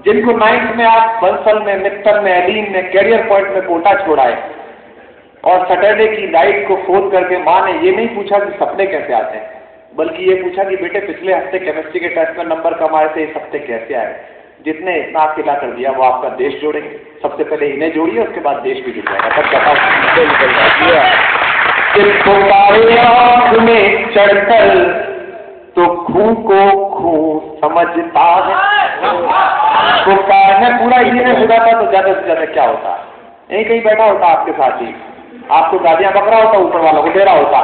जिनको 9th में आप बंसल में, मित्तर में, एलीन में, कैरियर पॉइंट में कोटा छोड़ाए और सैटरडे की नाइट को फोन करके माँ ने ये नहीं पूछा कि सपने कैसे आते हैं, बल्कि ये पूछा कि बेटे पिछले हफ्ते केमिस्ट्री के टेस्ट में नंबर कम आए थे, इस हफ्ते कैसे आए। जितने इतना अकेला कर दिया वो आपका देश जोड़ेंगे। सबसे पहले इन्हें जोड़िए, उसके बाद देश भी जुड़ जाएगा। तब बताओ आँख में चढ़कर तो खूं को खूं समझता है। तो मैं पूरा इंडिया में हो जाता तो ज्यादा से ज्यादा क्या होता, यही कहीं बैठा होता आपके साथ ही, आपको गालियां बक रहा होता, ऊपर वालों को दे रहा होता,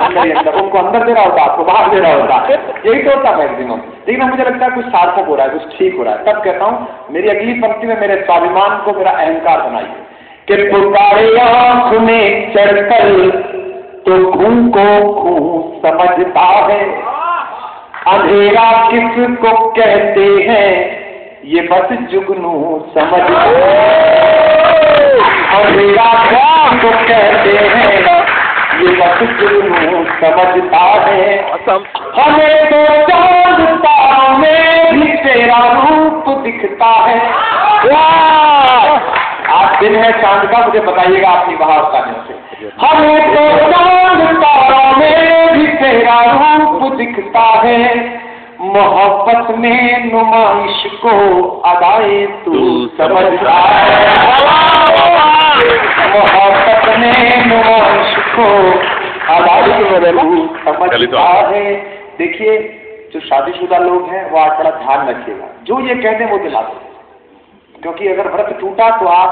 अंदर उनको अंदर दे रहा होता, आपको बाहर दे रहा होता। यही तो होता मैक्सिमम। लेकिन मुझे लगता है कुछ सार्थक हो रहा है, कुछ ठीक हो रहा है। तब कहता हूँ मेरी अगली पंक्ति में मेरे स्वाभिमान को मेरा अहंकार बनाइए कि पुकारे आँख में चढ़कर तो खूं को खूं समझता है। अंधेरा किसको कहते हैं ये बस जुगनू समझता है। अंधेरा किसको कहते हैं ये बस जुगनू समझता है। हमें तो चांद तारों में भी तेरा रूप दिखता है। आज दिन है चांद का, मुझे बताइएगा अपनी बहावता से। हमें तो चांद तारों में भी तेरा रूप दिखता है। मोहब्बत में नुमाइश को अदाए तू समझता है। मोहब्बत में नुमाइश को अदाए तू समझता है। देखिए जो शादीशुदा लोग हैं वो आज बड़ा ध्यान रखिएगा, जो ये कहते हैं वो दिला दो, क्योंकि अगर व्रत टूटा तो आप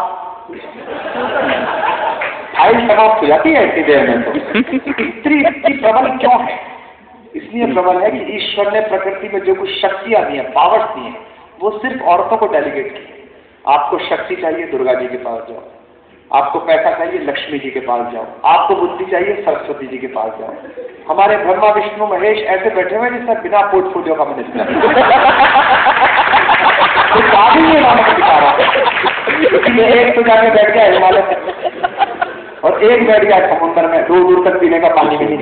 फाइल समाप्त हो जाती है इतनी देर में। तो इतनी प्रबल क्यों है? इसलिए प्रबल है कि ईश्वर ने प्रकृति में जो कुछ शक्तियां दी हैं, पावर्स दी हैं, वो सिर्फ औरतों को डेलीगेट की। आपको शक्ति चाहिए, दुर्गा जी के पास जाओ। आपको पैसा चाहिए, लक्ष्मी जी के पास जाओ। आपको बुद्धि चाहिए, सरस्वती जी के पास जाओ। हमारे ब्रह्मा विष्णु महेश ऐसे बैठे हुए जिससे बिना पोर्टफोलियो का मिनिस्टर एक तो जाके बैठ गया हिमालय और एक बैठ गया समुद्र में, दूर दूर तक पीने का पानी भी नहीं।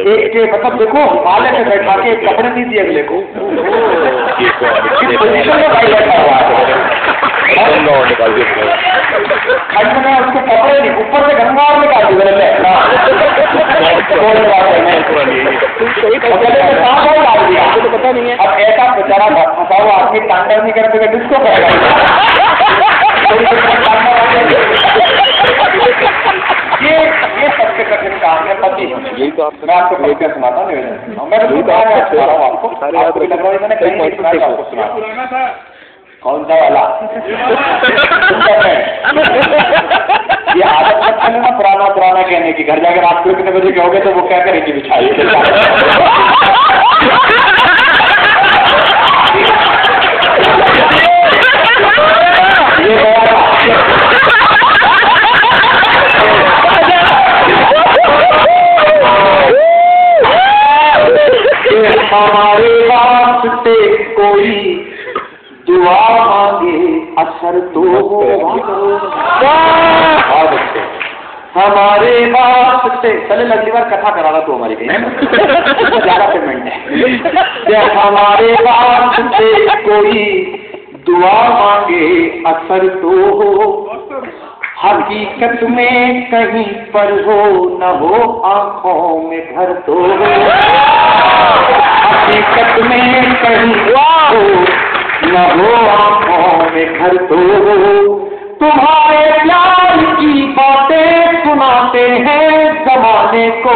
एक के मतलब देखो हिमालय में बैठा के कपड़े नहीं दिए अगले को, खंड में उसको कपड़े नहीं, ऊपर से गंगा और निकाल दी डाल दिया। तो पता नहीं है अब ऐसा बेचारा फंसा हुआ आदमी तांडव नहीं करते किसको कहेगा। ये सबसे कठिन काम है पति। यही तो मैं आपको पढ़कर सुनाता हूँ। मैं आपको सुना कौन सा वाला ये आदत रखने ना पुराना पुराना कहने की। घर जाकर आप कितने बजे कहोगे तो वो क्या करेगी बिछाई। हमारे वास्ते कोई दुआ मांगे असर तो हो। हमारे वास्ते चले अगली बार कथा कराना तो हमारी कहीं ज्यादा पेमेंट है। हमारे वास्ते कोई दुआ मांगे असर तो हो। हकीकत में कहीं पर हो न हो आंखों में घर तो हो। हकीकत में कहीं हो न हो आंखों में घर तो हो। तुम्हारे प्यार की बातें सुनाते हैं जमाने को।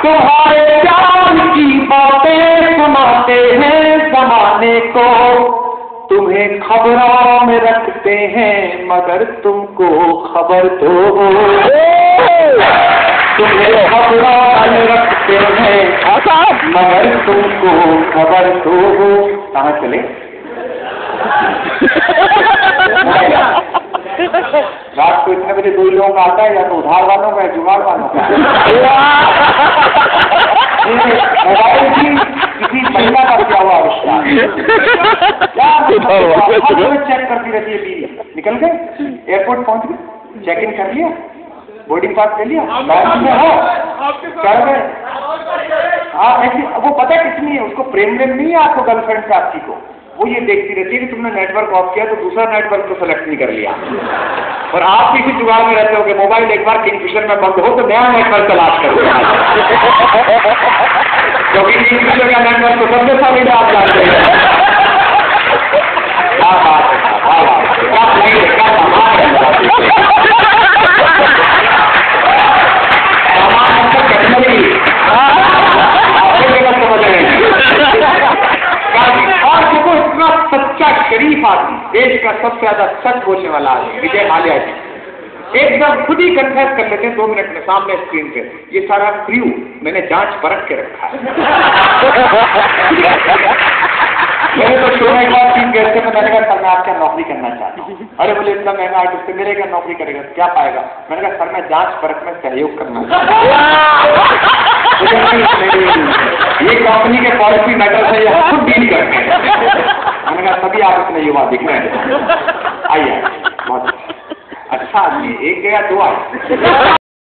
तुम्हारे प्यार की बातें सुनाते हैं जमाने को। तुम्हें खबरों में रखते हैं मगर तुमको खबर तो हो। तुम्हें खबरों में रखते हैं मगर तुमको खबर तो हो। कहाँ चले? रात को इतने बजे दो लोगों का आता है, या तो उधार वालों का या जुगाड़ वालों का। मोबाइल की किसी महिला का क्या हुआ आविष्कार चेक करती रहती है बीवी। निकल गए एयरपोर्ट पहुंच गए, चेक इन कर लिया, बोर्डिंग पास ले लिया, बैंक में हो, कर गए। हाँ ऐसी, वो पता कितनी है, उसको प्रेम नहीं है आपको गर्लफ्रेंड से आपकी को, वो ये देखती रहती है कि तुमने नेटवर्क ऑफ किया तो दूसरा नेटवर्क तो सेलेक्ट नहीं कर लिया। और आप भी इसी जुगाड़ में रहते हो कि मोबाइल एक बार किंगफिशर में बंद हो तो नया नेटवर्क तलाश करो, क्योंकि किंगफिशर का नेटवर्क तो सबसे सॉलिड आप जानते हैं। क्या बात है, क्या नहीं है, क्या सामान है, और देखो इतना सच्चा शरीफ आदमी, देश का सबसे ज्यादा सच बोलने वाला आदमी विजय माल्या जी एकदम खुद ही कन्फेस कर लेते हैं 2 मिनट में सामने स्क्रीन पे, ये सारा क्रू मैंने जांच परख के रखा है। मैंने तो शो में एक बार 3 गए थे, मैंने कहा सर मैं आपका नौकरी करना चाहता हूँ। अरे बोले इतना महंगा आर्टिस्ट है, मेरे क्या नौकरी करेगा, क्या पाएगा? मैंने कहा सर मैं जांच परख में सहयोग करना चाहता हूँ। ये कंपनी के पॉलिसी मैटर से ये खुद डील करते हैं। मैंने कहा तभी आप इतने युवा दिख रहे हैं। आइए बहुत अच्छा आदमी, 1 गया 2 आए।